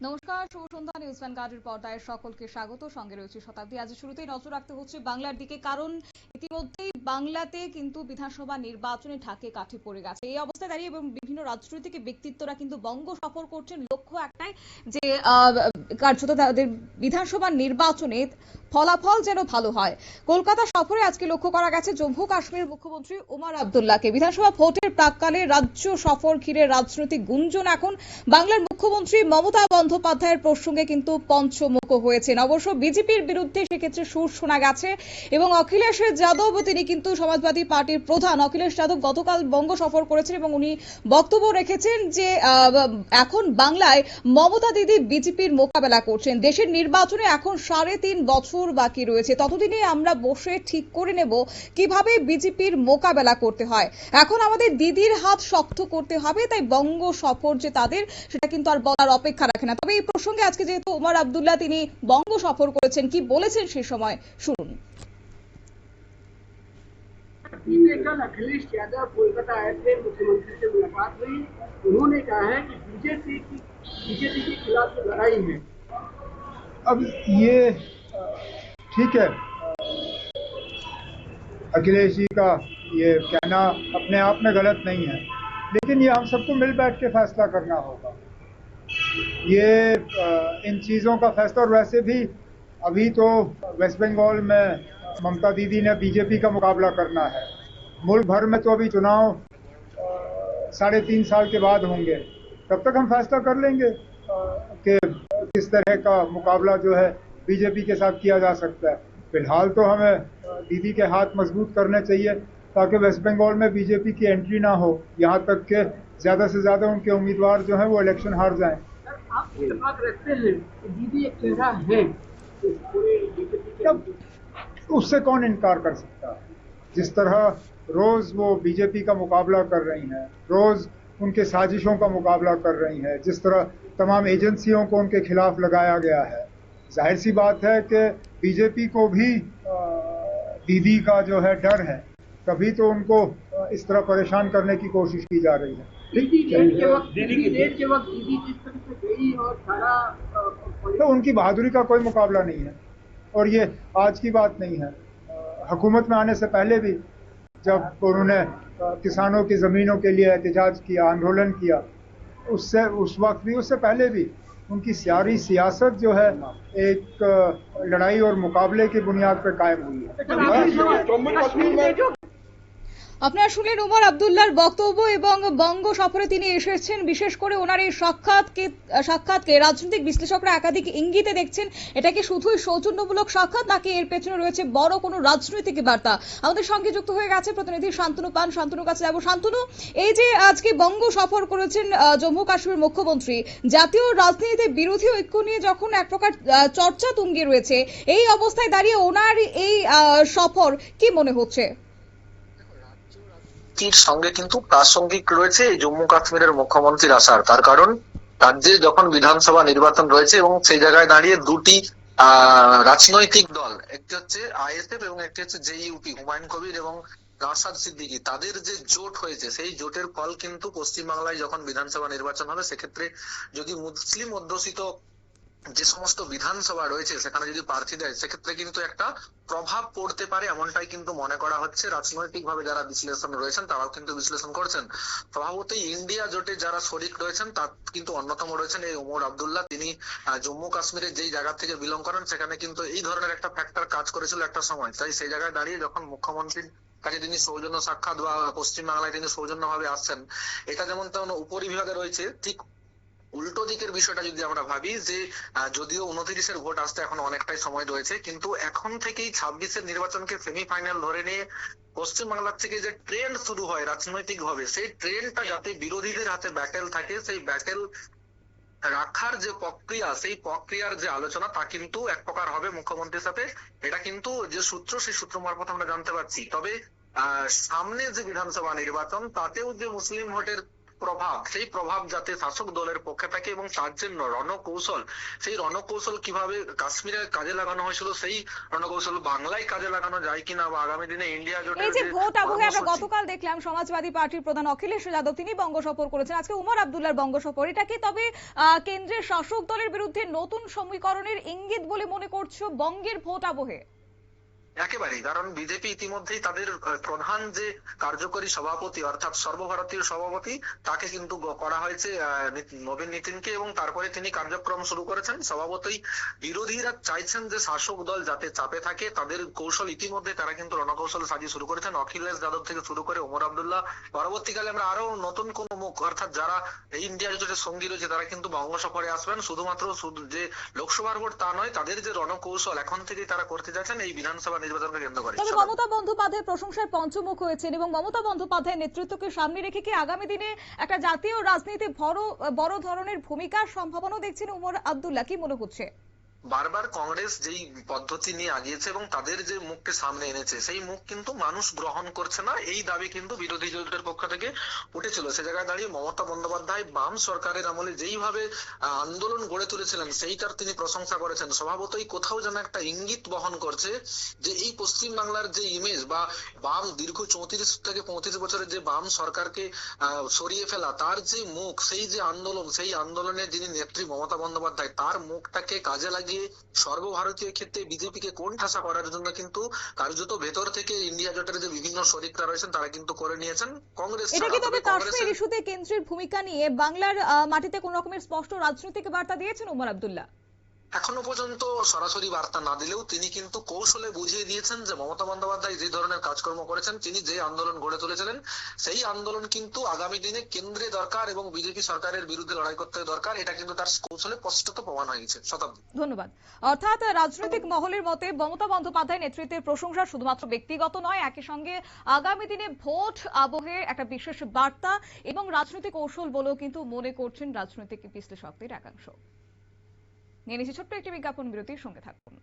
নমস্কার, শুভ সন্ধ্যা। নিউজ ভ্যানগার্ডের পর্দায় সকলকে স্বাগত। সঙ্গে রয়েছে শতাব্দী। আজ শুরুতেই নজর রাখতে হচ্ছে বাংলার দিকে, কারণ ইতিমধ্যেই বাংলাতে কিন্তু বিধানসভা নির্বাচনে ঢাকে কাঠি পড়ে গেছে। এই অবস্থায় দাঁড়িয়ে এবং বিভিন্ন রাজনৈতিক ব্যক্তিত্বরা কিন্তু বঙ্গ সফর করছেন। লক্ষ্য একটাই যে কার্যত তাদের বিধানসভা নির্বাচনে ফলাফল যেন ভালো হয়। কলকাতা সফরে আজকে লক্ষ্য করা গেছে জম্মু কাশ্মীরের মুখ্যমন্ত্রী ওমর আব্দুল্লাহকে। বিধানসভা ভোটের প্রাক্কালে রাজ্য সফর ঘিরে রাজনৈতিক গুঞ্জন এখন। বাংলার মুখ্যমন্ত্রী মমতা বন্দ্যোপাধ্যায়ের প্রসঙ্গে কিন্তু পঞ্চমুখ হয়েছেন। অবশ্য বিজেপির বিরুদ্ধে সেক্ষেত্রে সুর শোনা গেছে এবং অখিলেশ যাদব, তিনি কিন্তু সমাজবাদী পার্টির প্রধান অখিলেশ যাদব গতকাল বঙ্গ সফর করেছেন এবং উনি বক্তব্য রেখেছেন যে এখন বাংলায় মমতা দিদি বিজেপির মোকাবেলা করছেন। দেশের নির্বাচনে এখন 3.5 বছর বাকি রয়েছে, ততদিনে আমরা বসে ঠিক করে নেব কিভাবে বিজেপির মোকাবেলা করতে হয়। এখন আমাদের দিদির হাত শক্ত করতে হবে, তাই বঙ্গ সফর যে তাদের, সেটা কিন্তু আর বলার অপেক্ষা রাখে না। তবে এই প্রসঙ্গে আজকে যেহেতু ওমর আব্দুল্লাহ তিনি বঙ্গ সফর করেছেন, কি বলেছেন সে সময় শুনুন। कल अखिलेश यादव कोलकाता आए थे, मुख्यमंत्री से मुलाकात हुई। उन्होंने कहा है कि बीजेपी के खिलाफ जो लड़ाई है, अब ये ठीक है, अखिलेश जी का ये कहना अपने आप में गलत नहीं है, लेकिन ये हम सबको मिल बैठ के फैसला करना होगा। ये इन चीज़ों का फैसला, और वैसे भी अभी तो वेस्ट बंगाल में ममता दीदी ने बीजेपी का मुकाबला करना है। मुल्क भर में तो अभी चुनाव 3.5 साल के बाद होंगे, तब तक हम फैसला कर लेंगे कि किस तरह का मुकाबला जो है बीजेपी के साथ किया जा सकता है। फिलहाल तो हमें दीदी के हाथ मजबूत करने चाहिए ताकि वेस्ट बंगाल में बीजेपी की एंट्री ना हो, यहाँ तक कि ज़्यादा से ज़्यादा उनके उम्मीदवार जो हैं वो इलेक्शन हार जाएं। आप इत्तेफाक रखते हैं कि दीदी एक चेहरा है पूरे बीजेपी के। उससे कौन इनकार कर सकता है? जिस तरह रोज वो बीजेपी का मुकाबला कर रही हैं, रोज उनके साजिशों का मुकाबला कर रही हैं, जिस तरह तमाम एजेंसियों को उनके खिलाफ लगाया गया है, जाहिर सी बात है कि बीजेपी को भी दीदी का जो है डर है, तभी तो उनको इस तरह परेशान करने की कोशिश की जा रही है। दीदी रेड के वक्त दीदी जिस तरह से गई और सारा तो उनकी बहादुरी का कोई मुकाबला नहीं है, और ये आज की बात नहीं है। हुकूमत में आने से पहले भी जब उन्होंने किसानों की ज़मीनों के लिए एहतजाज किया, आंदोलन किया, उस वक्त भी, उससे पहले भी उनकी सारी सियासत जो है एक लड़ाई और मुकाबले की बुनियाद पर कायम हुई है। আপনারা শুনলেন ওমর আব্দুল্লাহর বক্তব্য এবং বঙ্গ সফরে তিনি এসেছেন। বিশেষ করে ওনার এই সাক্ষাৎকে রাজনৈতিক বিশ্লেষকরা একাধিক ইঙ্গিতে দেখছেন, এটা কি শুধুই সৌজন্যমূলক সাক্ষাৎ নাকি এর পেছনে রয়েছে বড় কোনো রাজনৈতিক বার্তা। আমাদের সঙ্গে যুক্ত হয়ে গেছে প্রতিনিধি শান্তনু পান। শান্তনুর কাছে যাবো। শান্তনু, এই যে আজকে বঙ্গ সফর করেছেন জম্মু কাশ্মীর মুখ্যমন্ত্রী, জাতীয় রাজনীতিতে বিরোধী ঐক্য নিয়ে যখন এক প্রকার চর্চা তুঙ্গে রয়েছে, এই অবস্থায় দাঁড়িয়ে ওনার এই সফর কি মনে হচ্ছে? সঙ্গে কিন্তু প্রাসঙ্গিক রয়েছে জম্মু কাশ্মীরের মুখ্যমন্ত্রীর আসার, তার কারণ রাজ্যে যখন বিধানসভা নির্বাচন রয়েছে এবং সেই জায়গায় দাঁড়িয়ে দুটি রাজনৈতিক দল, একটি হচ্ছে আইএসএফ এবং একটি হচ্ছে জেইউপি, হুমায়ুন কবির এবং নওশাদ সিদ্দিকী, তাদের যে জোট হয়েছে সেই জোটের ফল কিন্তু পশ্চিমবাংলায় যখন বিধানসভা নির্বাচন হবে সেক্ষেত্রে যদি মুসলিম অধ্যুষিত যে সমস্ত বিধানসভা রয়েছে সেখানে যদি প্রার্থী দেয় সেক্ষেত্রে কিন্তু একটা প্রভাব পড়তে পারে, এমনটাই কিন্তু মনে করা হচ্ছে। রাজনৈতিক ভাবে যারা বিশ্লেষণ রয়েছেন তারাও কিন্তু বিশ্লেষণ করছেন। স্বভাবতই ইন্ডিয়া জোটে যারা শরিক রয়েছেন তার কিন্তু অন্যতম রয়েছেন এই ওমর আব্দুল্লাহ। তিনি জম্মু কাশ্মীরের যেই জায়গা থেকে বিলং করেন সেখানে কিন্তু এই ধরনের একটা ফ্যাক্টর কাজ করেছিল একটা সময়, তাই সেই জায়গায় দাঁড়িয়ে যখন মুখ্যমন্ত্রীর কাছে তিনি সৌজন্য সাক্ষাৎ বা পশ্চিমবাংলায় তিনি সৌজন্য ভাবে আসছেন, এটা যেমন তেমন উপরিবিভাগে রয়েছে, ঠিক উল্টো দিকের বিষয়টা যদি আমরা ভাবি যে যদিও 29-এর ভোট আসতে এখন অনেকটাই সময় রয়েছে, কিন্তু এখন থেকেই 26-এর নির্বাচনকে সেমিফাইনাল ধরে নিয়ে পশ্চিমবাংলার থেকে যে ট্রেন্ড শুরু হয় রাজনৈতিক ভাবে, সেই ট্রেন্ডটা যাতে বিরোধীদের হাতে ব্যাটেল থাকে, সেই ব্যাটেল রাখার যে প্রক্রিয়া, সেই প্রক্রিয়ার যে আলোচনা তা কিন্তু এক প্রকার হবে মুখ্যমন্ত্রীর সাথে। এটা কিন্তু যে সূত্র, সেই সূত্র মারফত আমরা জানতে পারছি। তবে সামনে যে বিধানসভা নির্বাচন তাতেও যে মুসলিম ভোটের প্রভাব, সেই প্রভাব যাতে শাসক দলের পক্ষে থাকে এবং তার যে রণকৌশল, সেই রণকৌশল কিভাবে কাশ্মীরে কাজে লাগানো হয়েছিল সেই রণকৌশল বাংলায় কাজে লাগানো যায় কিনা, বা আগামী দিনে ইন্ডিয়া এই জোটের যে যে ভোট আবহে আমরা কর্মসূচি। গতকাল দেখলাম সমাজবাদী পার্টির প্রধান অখিলেশ যাদব তিনি বঙ্গ সফর করেছেন, আজকে উমর আব্দুল্লাহর বঙ্গ সফর, এটা কি তবে কেন্দ্রের শাসক দলের বিরুদ্ধে নতুন সমীকরণের ইঙ্গিত বলে মনে করছো বঙ্গের ভোট আবহে? একেবারেই, কারণ বিজেপি ইতিমধ্যেই তাদের প্রধান যে কার্যকরী সভাপতি অর্থাৎ সর্বভারতীয় সভাপতি তাকে কিন্তু করা হয়েছে নবীন নীতিনকে, এবং তারপরে তিনি কার্যক্রম শুরু করেছেন। স্বভাবতই বিরোধীরা চাইছেন যে শাসক দল যাতে চাপে থাকে, তাদের কৌশল ইতিমধ্যে তারা কিন্তু রণকৌশল সাজিয়ে শুরু করেছেন। অখিলেশ যাদব থেকে শুরু করে ওমর আব্দুল্লাহ, পরবর্তীকালে আমরা আরো নতুন কোন মুখ অর্থাৎ যারা এই ইন্ডিয়া জোটের সঙ্গী রয়েছে তারা কিন্তু বঙ্গ সফরে আসবেন। শুধুমাত্র যে লোকসভার ভোট তা নয়, তাদের যে রণকৌশল এখন থেকেই তারা করতে যাচ্ছেন এই বিধানসভা নির্বাচনকে কেন্দ্র করে। তবে মমতা বন্দ্যোপাধ্যায় প্রশংসায় পঞ্চমুখ হয়েছেন এবং মমতা বন্দ্যোপাধ্যায়ের নেতৃত্বকে সামনে রেখে কি আগামী দিনে একটা জাতীয় রাজনীতি বড় ধরনের ভূমিকার সম্ভাবনা দেখছেন উমর আব্দুল্লাহ, কি মনে হচ্ছে? বারবার কংগ্রেস যেই পদ্ধতি নিয়ে আগিয়েছে এবং তাদের যে মুখকে সামনে এনেছে সেই মুখ কিন্তু মানুষ গ্রহণ করছে না, এই দাবি কিন্তু বিরোধী জোটের পক্ষ থেকে উঠেছিল। সে জায়গায় দাঁড়িয়ে মমতা বন্দ্যোপাধ্যায় বাম সরকারের আমলে যেইভাবে আন্দোলন গড়ে তুলেছিলেন সেইটার তিনি প্রশংসা করেছেন। স্বভাবতই কোথাও যেন একটা ইঙ্গিত বহন করছে যে এই পশ্চিম বাংলার যে ইমেজ বা বাম দীর্ঘ 34 থেকে 35 বছরের যে বাম সরকারকে সরিয়ে ফেলা, তার যে মুখ, সেই যে আন্দোলন, সেই আন্দোলনের যিনি নেত্রী মমতা বন্দ্যোপাধ্যায়, তার মুখটাকে কাজে লাগিয়ে সর্বভারতীয় ক্ষেত্রে বিজেপিকে কোণঠাসা করার জন্য কিন্তু কার্যত ভেতর থেকে ইন্ডিয়া জোটের যে বিভিন্ন শরিকরা রয়েছেন তারা কিন্তু করে নিয়েছেন কংগ্রেস। এটা কি তবে কাশ্মীর ইস্যুতে কেন্দ্রের ভূমিকা নিয়ে বাংলার মাটিতে কোন রকমের স্পষ্ট রাজনৈতিক বার্তা দিয়েছেন উমর আব্দুল্লাহ? এখনো পর্যন্ত সরাসরি বার্তা না দিলেও তিনি কিন্তু কৌশলে বুঝিয়ে দিয়েছেন যে মমতা বন্দ্যোপাধ্যায় যে ধরনের কাজকর্ম করেছেন, তিনি যে আন্দোলন গড়ে তুলেছিলেন সেই আন্দোলন কিন্তু আগামী দিনে কেন্দ্রে দরকার এবং বিজেপি সরকারের বিরুদ্ধে লড়াই করতে দরকার, এটা কিন্তু তার কৌশলে স্পষ্টত প্রমাণ হয়ে গেছে। শতাব্দী। ধন্যবাদ। অর্থাৎ রাজনৈতিক মহলের মতে মমতা বন্দ্যোপাধ্যায় নেতৃত্বের প্রশংসা শুধুমাত্র ব্যক্তিগত নয়, একই সঙ্গে আগামী দিনে ভোট আবহে একটা বিশেষ বার্তা এবং রাজনৈতিক কৌশল বলেও কিন্তু মনে করছেন রাজনৈতিক বিশ্লেষকদের একাংশ। নিয়ে নিচ্ছি ছোট্ট একটি বিজ্ঞাপন বিরতির, সঙ্গে থাকুন।